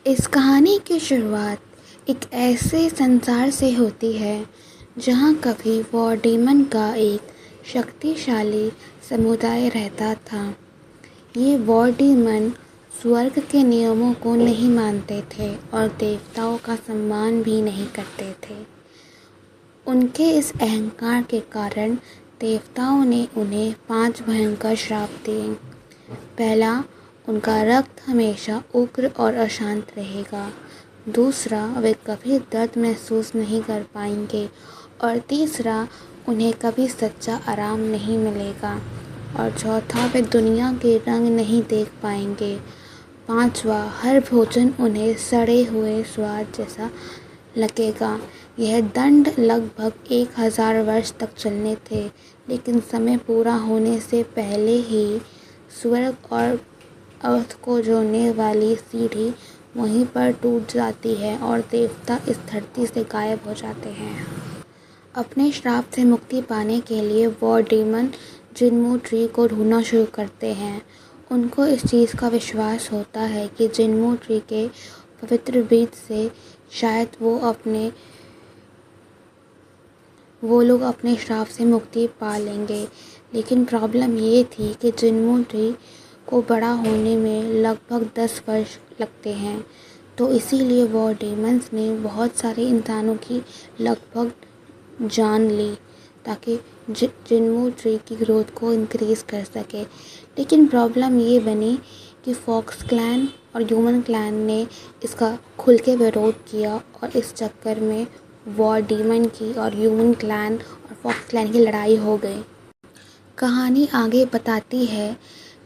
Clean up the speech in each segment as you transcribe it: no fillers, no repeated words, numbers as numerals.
इस कहानी की शुरुआत एक ऐसे संसार से होती है जहाँ कभी वॉर डीमन का एक शक्तिशाली समुदाय रहता था। ये वॉर डीमन स्वर्ग के नियमों को नहीं मानते थे और देवताओं का सम्मान भी नहीं करते थे। उनके इस अहंकार के कारण देवताओं ने उन्हें 5 भयंकर श्राप दिए। पहला, उनका रक्त हमेशा उग्र और अशांत रहेगा। दूसरा, वे कभी दर्द महसूस नहीं कर पाएंगे। और तीसरा, उन्हें कभी सच्चा आराम नहीं मिलेगा। और चौथा, वे दुनिया के रंग नहीं देख पाएंगे। पांचवा, हर भोजन उन्हें सड़े हुए स्वाद जैसा लगेगा। यह दंड लगभग 1000 वर्ष तक चलने थे, लेकिन समय पूरा होने से पहले ही स्वर्ग और अर्थ को जोड़ने वाली सीढ़ी वहीं पर टूट जाती है और देवता इस धरती से गायब हो जाते हैं। अपने श्राप से मुक्ति पाने के लिए वॉर डीमन जिनमू ट्री को ढूंढना शुरू करते हैं। उनको इस चीज़ का विश्वास होता है कि जिनमू ट्री के पवित्र बीज से शायद वो लोग अपने श्राप से मुक्ति पा लेंगे। लेकिन प्रॉब्लम ये थी कि जिनमू ट्री को बड़ा होने में लगभग 10 वर्ष लगते हैं। तो इसीलिए वॉर डीमंस ने बहुत सारे इंसानों की लगभग जान ली ताकि जिनमू ट्री की ग्रोथ को इंक्रीज़ कर सके। लेकिन प्रॉब्लम ये बनी कि फॉक्स क्लैन और ह्यूमन क्लैन ने इसका खुल के विरोध किया और इस चक्कर में वॉर डीमन की और ह्यूमन क्लैन और फॉक्स क्लैन की लड़ाई हो गई। कहानी आगे बताती है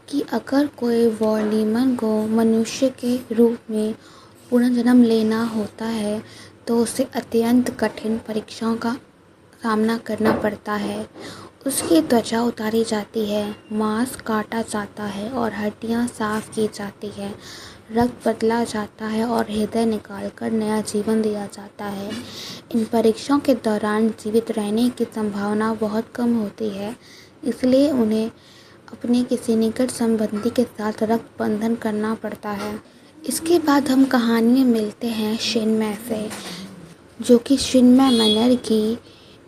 कि अगर कोई वॉर डीमन को मनुष्य के रूप में पुनर्जन्म लेना होता है तो उसे अत्यंत कठिन परीक्षाओं का सामना करना पड़ता है। उसकी त्वचा उतारी जाती है, मांस काटा जाता है और हड्डियां साफ की जाती है। रक्त बदला जाता है और हृदय निकालकर नया जीवन दिया जाता है। इन परीक्षाओं के दौरान जीवित रहने की संभावना बहुत कम होती है, इसलिए उन्हें अपने किसी निकट संबंधी के साथ रक्त बंधन करना पड़ता है। इसके बाद हम कहानी में मिलते हैं शिनमय से, जो कि शिनमय मैनर की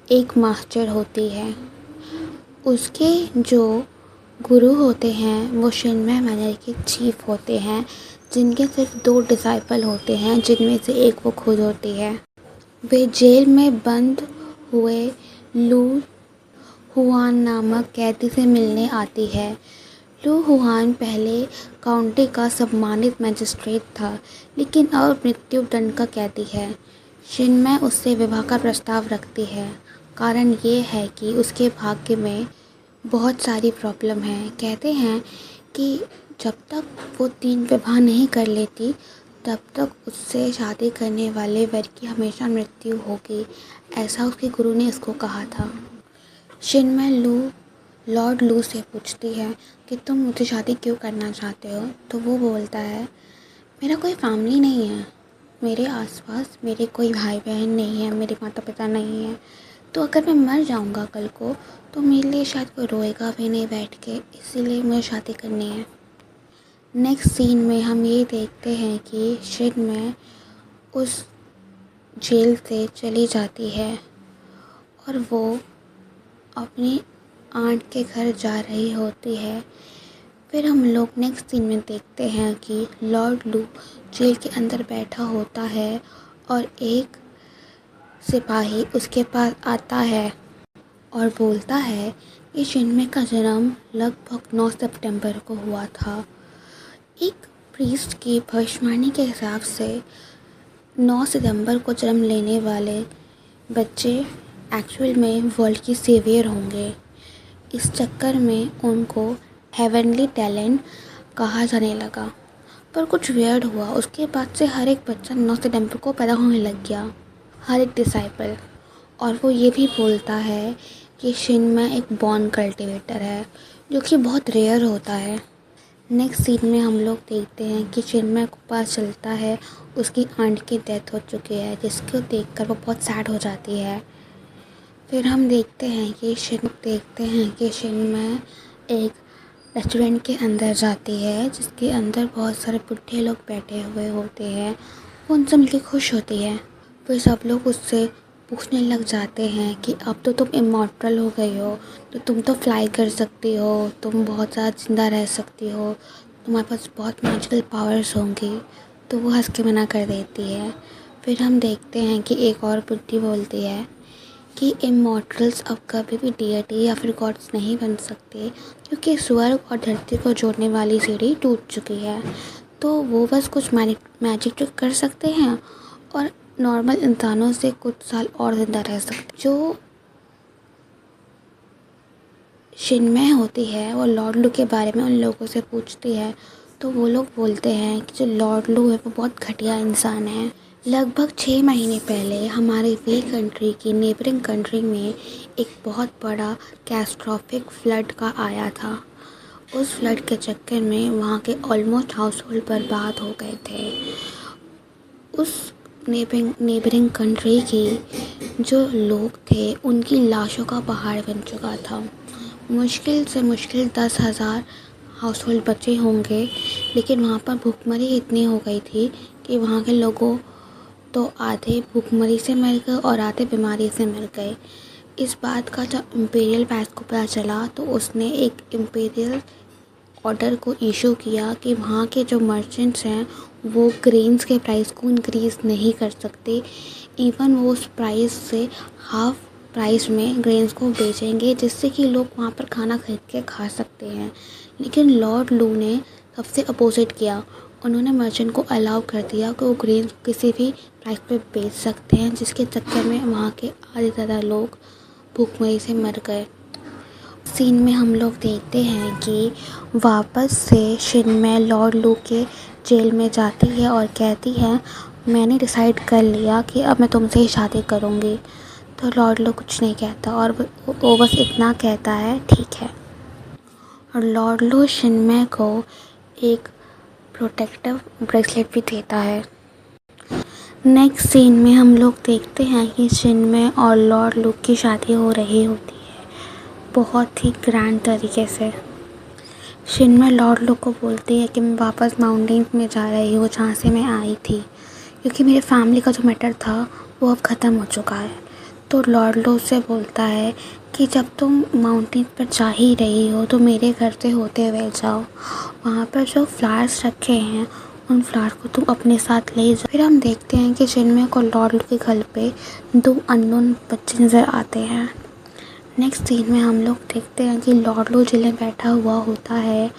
एक मास्टर होती है। उसके जो गुरु होते हैं वो शिनमय मैनर के चीफ होते हैं, जिनके सिर्फ 2 डिसाइपल होते हैं, जिनमें से एक वो खुद होती है। वे जेल में बंद हुए लू हुआन नामक कैदी से मिलने आती है। लू हुआन पहले काउंटी का सम्मानित मजिस्ट्रेट था, लेकिन अब मृत्यु दंड का कैदी है। शिनमय उससे विवाह का प्रस्ताव रखती है। कारण ये है कि उसके भाग्य में बहुत सारी प्रॉब्लम है। कहते हैं कि जब तक वो 3 विवाह नहीं कर लेती तब तक उससे शादी करने वाले वर की हमेशा मृत्यु होगी, ऐसा उसके गुरु ने उसको कहा था। शिनमय लॉर्ड लू से पूछती है कि तुम मुझसे शादी क्यों करना चाहते हो, तो वो बोलता है मेरा कोई फैमिली नहीं है, मेरे आसपास मेरे कोई भाई बहन नहीं है, मेरे माता पिता नहीं है, तो अगर मैं मर जाऊंगा कल को तो मेरे लिए शायद कोई रोएगा भी नहीं बैठ के, इसीलिए मुझे शादी करनी है। नेक्स्ट सीन में हम ये देखते हैं कि शिनमय उस जेल से चली जाती है और वो अपनी आंट के घर जा रही होती है। फिर हम लोग नेक्स्ट सीन में देखते हैं कि लॉर्ड लू जेल के अंदर बैठा होता है और एक सिपाही उसके पास आता है और बोलता है कि शिनमय का जन्म लगभग 9 सितंबर को हुआ था। एक प्रीस्ट की भविष्यवाणी के हिसाब से 9 सितंबर को जन्म लेने वाले बच्चे एक्चुअल में वर्ल्ड की सेवियर होंगे। इस चक्कर में उनको हेवनली टैलेंट कहा जाने लगा। पर कुछ वियर्ड हुआ, उसके बाद से हर एक बच्चा 9 सितंबर को पैदा होने लग गया, हर एक डिसाइपल। और वो ये भी बोलता है कि शिनमय एक बॉर्न कल्टिवेटर है, जो कि बहुत रेयर होता है। नेक्स्ट सीन में हम लोग देखते हैं कि शिनमय को पता चलता है उसकी आंट की डेथ हो चुकी है, जिसको देखकर वो बहुत सैड हो जाती है। फिर हम देखते हैं कि शिनमय एक रेस्टोरेंट के अंदर जाती है, जिसके अंदर बहुत सारे बुढ़े लोग बैठे हुए होते हैं। वो उनसे मिलके खुश होती है। फिर सब लोग उससे पूछने लग जाते हैं कि अब तो तुम इमॉर्टल हो गई हो, तो तुम तो फ्लाई कर सकती हो, तुम बहुत ज़्यादा ज़िंदा रह सकती हो, तुम्हारे पास बहुत मैजिकल पावर्स होंगी। तो वो हंस के मना कर देती है। फिर हम देखते हैं कि एक और बुड्ढी बोलती है कि इमॉर्टल्स अब कभी भी डीटी या फिर गॉड्स नहीं बन सकते, क्योंकि स्वर्ग और धरती को जोड़ने वाली सीढ़ी टूट चुकी है। तो वो बस कुछ मैजिक ट्रिक कर सकते हैं और नॉर्मल इंसानों से कुछ साल और ज़िंदा रह सकते। जो शिनमय होती है वो लॉर्ड लू के बारे में उन लोगों से पूछती है, तो वो लोग बोलते हैं कि जो लॉर्ड लू है वो बहुत घटिया इंसान है। लगभग 6 महीने पहले हमारी वी कंट्री की नेबरिंग कंट्री में एक बहुत बड़ा कैटास्ट्रॉफिक फ्लड का आया था। उस फ्लड के चक्कर में वहाँ के ऑलमोस्ट हाउस होल्ड बर्बाद हो गए थे। उस नेबरिंग कंट्री की जो लोग थे उनकी लाशों का पहाड़ बन चुका था। मुश्किल से मुश्किल 10,000 हाउस होल्ड बचे होंगे, लेकिन वहाँ पर भूखमरी इतनी हो गई थी कि वहाँ के लोगों तो आधे भूखमरी से मर गए और आधे बीमारी से मर गए। इस बात का जब इम्पीरियल पैलेस को पता चला तो उसने एक इम्पीरियल ऑर्डर को इशू किया कि वहाँ के जो मर्चेंट्स हैं वो ग्रेन्स के प्राइस को इंक्रीज़ नहीं कर सकते। इवन वो उस प्राइस से हाफ प्राइस में ग्रेन्स को बेचेंगे, जिससे कि लोग वहाँ पर खाना खरीद के खा सकते हैं। लेकिन लॉर्ड लू ने सबसे अपोजिट किया। उन्होंने मर्चेंट को अलाउ कर दिया कि वो ग्रेन्स किसी भी प्राइस पे बेच सकते हैं, जिसके चक्कर में वहाँ के आधे से ज़्यादा लोग भूखमरी से मर गए। सीन में हम लोग देखते हैं कि वापस से शिनमय लॉर्ड लू के जेल में जाती है और कहती है, मैंने डिसाइड कर लिया कि अब मैं तुमसे ही शादी करूँगी। तो लॉर्ड लू कुछ नहीं कहता और वो बस इतना कहता है, ठीक है। और लॉर्ड लू शिनमय को एक प्रोटेक्टिव ब्रेसलेट भी देता है। नेक्स्ट सीन में हम लोग देखते हैं कि शिनमय और लॉर्ड लू की शादी हो रही होती है, बहुत ही ग्रैंड तरीके से। शिनमय लॉर्ड लू को बोलती है कि मैं वापस माउंटेन्स में जा रही हूँ जहाँ से मैं आई थी, क्योंकि मेरे फैमिली का जो मैटर था वो अब ख़त्म हो चुका है। तो लॉर्ड लू से बोलता है कि जब तुम माउंटेन पर जा ही रही हो तो मेरे घर से होते हुए जाओ, वहाँ पर जो फ्लावर्स रखे हैं उन फ्लावर को तुम अपने साथ ले जाओ। फिर हम देखते हैं कि शिनमय को लॉर्ड लू के घर पे 2 अननोन बच्चे नज़र आते हैं। नेक्स्ट सीन में हम लोग देखते हैं कि लॉर्ड लू जेल में बैठा हुआ होता है।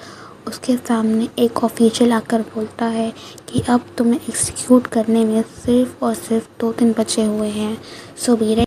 उसके सामने एक ऑफिशियल आकर बोलता है कि अब तुम्हें एग्जीक्यूट करने में सिर्फ और सिर्फ 2 दिन बचे हुए हैं, सो बी रेडी।